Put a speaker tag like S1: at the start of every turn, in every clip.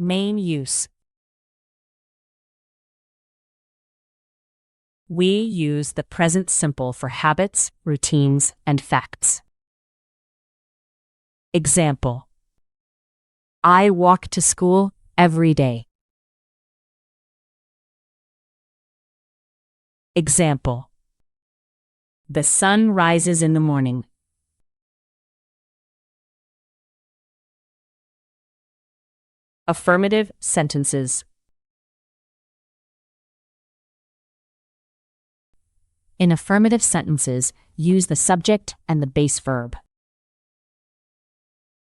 S1: Main use. We use the present simple for habits, routines, and facts. Example: I walk to school every day. Example: the sun rises in the morning. Affirmative sentences. In affirmative sentences, use the subject and the base verb.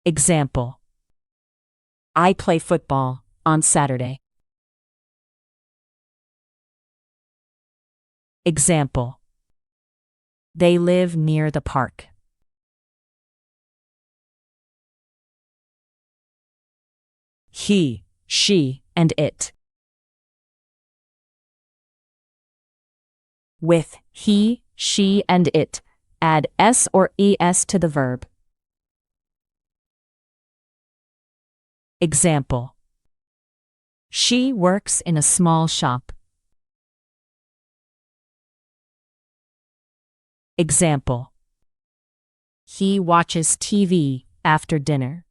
S1: Example: I play football on Saturday. Example: they live near the park. He, she, and it. With he, she, and it, add s or es to the verb. Example: she works in a small shop. Example: he watches TV after dinner.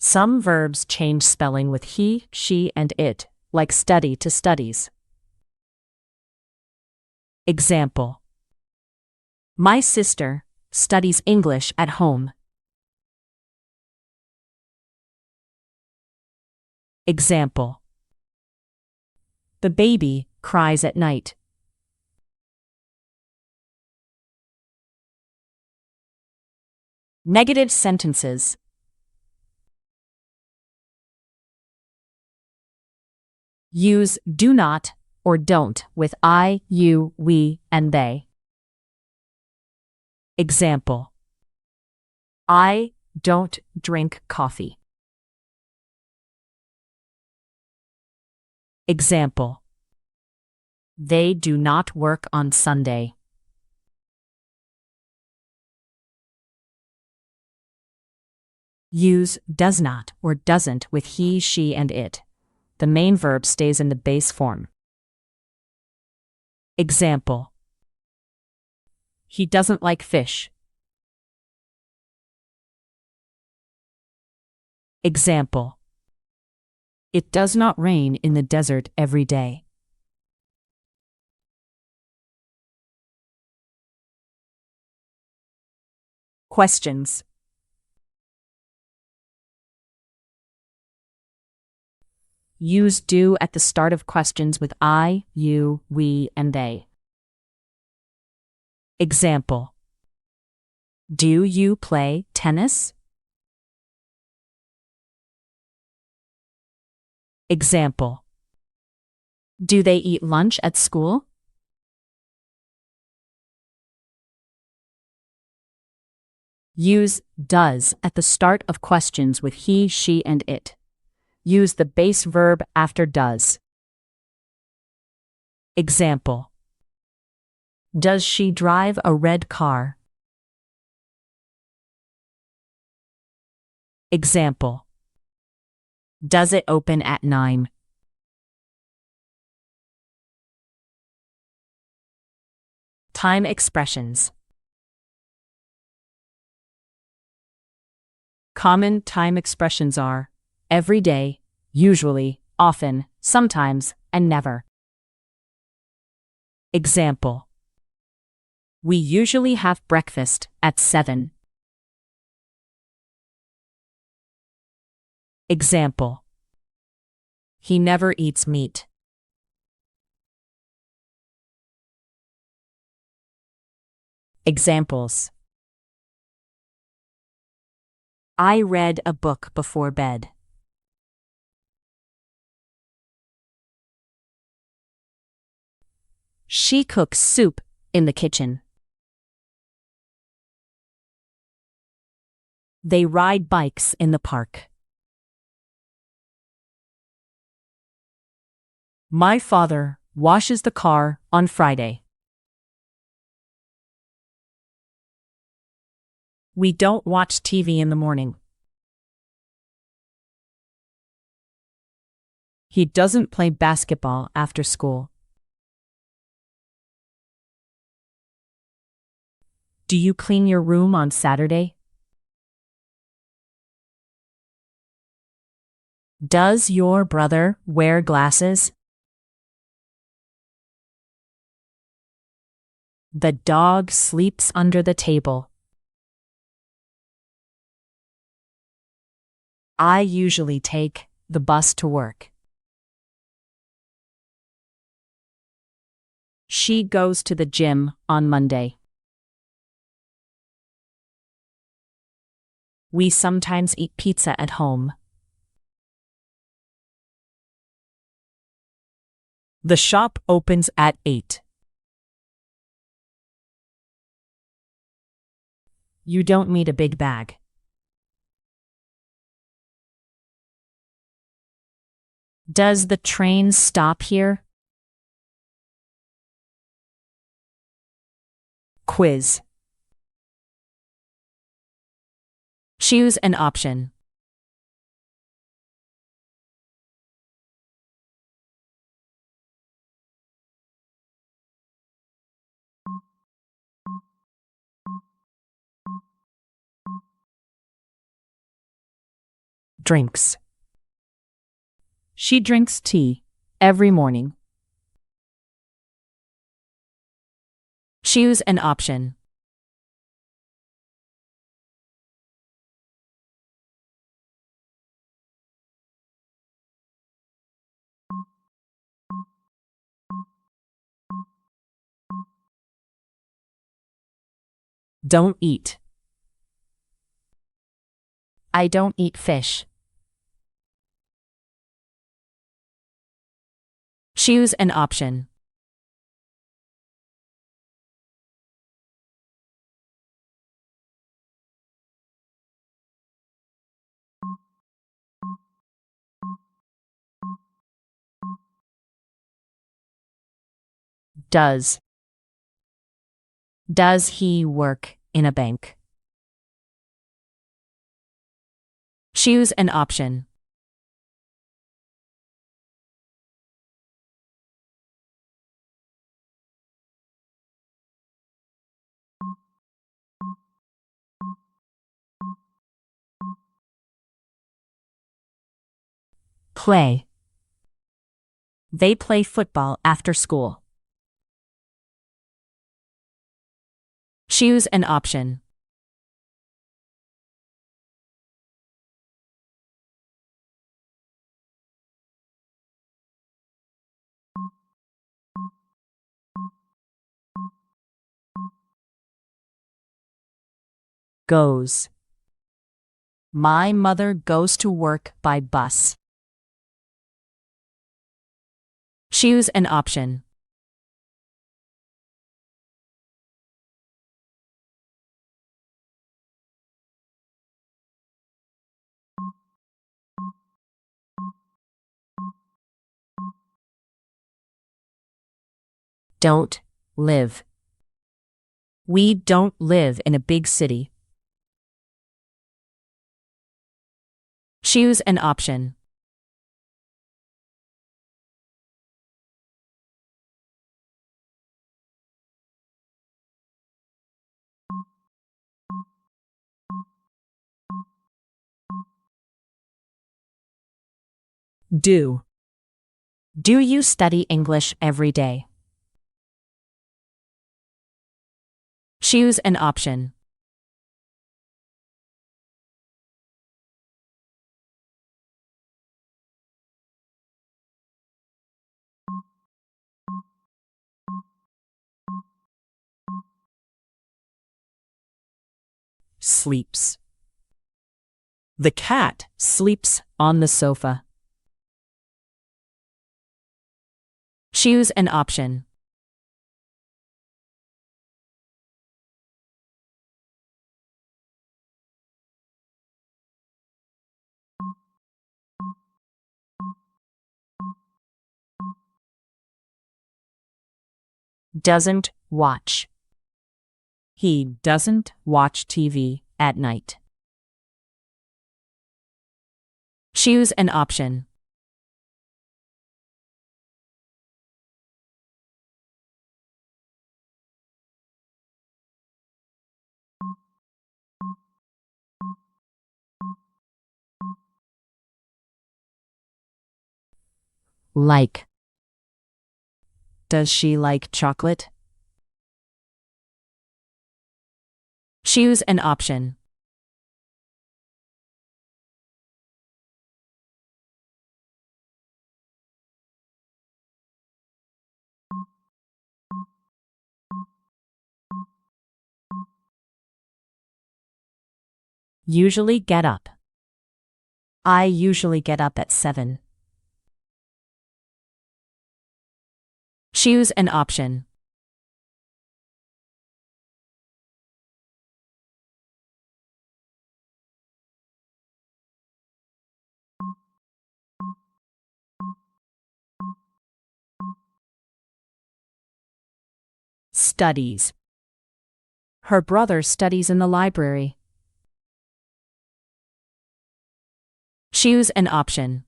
S1: Some verbs change spelling with he, she, and it, like study to studies. Example: my sister studies English at home. Example: the baby cries at night. Negative sentences. Use do not or don't with I, you, we, and they. Example: I don't drink coffee. Example: they do not work on Sunday. Use does not or doesn't with he, she, and it. The main verb stays in the base form. Example: he doesn't like fish. Example: it does not rain in the desert every day. Questions. Use do at the start of questions with I, you, we, and they. Example: do you play tennis? Example: do they eat lunch at school? Use does at the start of questions with he, she, and it. Use the base verb after does. Example: does she drive a red car? Example: does it open at 9? Time expressions. Common time expressions are every day, usually, often, sometimes, and never. Example: we usually have breakfast at 7. Example: he never eats meat. Examples: I read a book before bed. She cooks soup in the kitchen. They ride bikes in the park. My father washes the car on Friday. We don't watch TV in the morning. He doesn't play basketball after school. Do you clean your room on Saturday? Does your brother wear glasses? The dog sleeps under the table. I usually take the bus to work. She goes to the gym on Monday. We sometimes eat pizza at home. The shop opens at 8. You don't need a big bag. Does the train stop here? Quiz. Choose an option. Drinks. She drinks tea every morning. Choose an option. Don't eat. I don't eat fish. Choose an option. Does. Does he work in a bank? Choose an option. Play. They play football after school. Choose an option. Goes. My mother goes to work by bus. Choose an option. Don't live. We don't live in a big city. Choose an option. Do. Do you study English every day? Choose an option. Sleeps. The cat sleeps on the sofa. Choose an option. Doesn't watch. He doesn't watch TV at night. Choose an option. Like. Does she like chocolate? Choose an option. Usually get up. I usually get up at 7. Choose an option. Studies. Her brother studies in the library. Choose an option.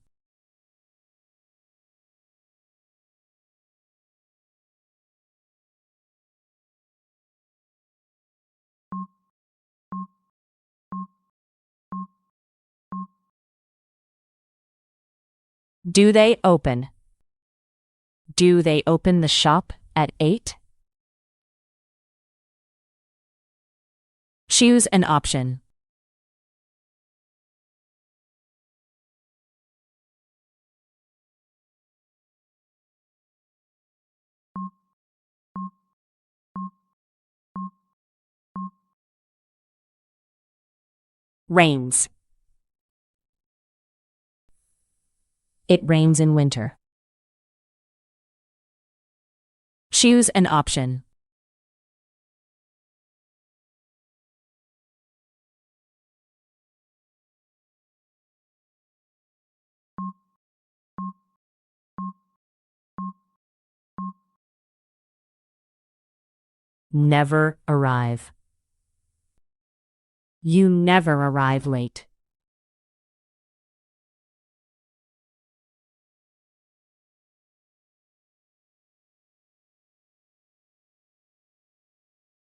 S1: Do they open? Do they open the shop at 8? Choose an option. Rains. It rains in winter. Choose an option. Never arrive. You never arrive late.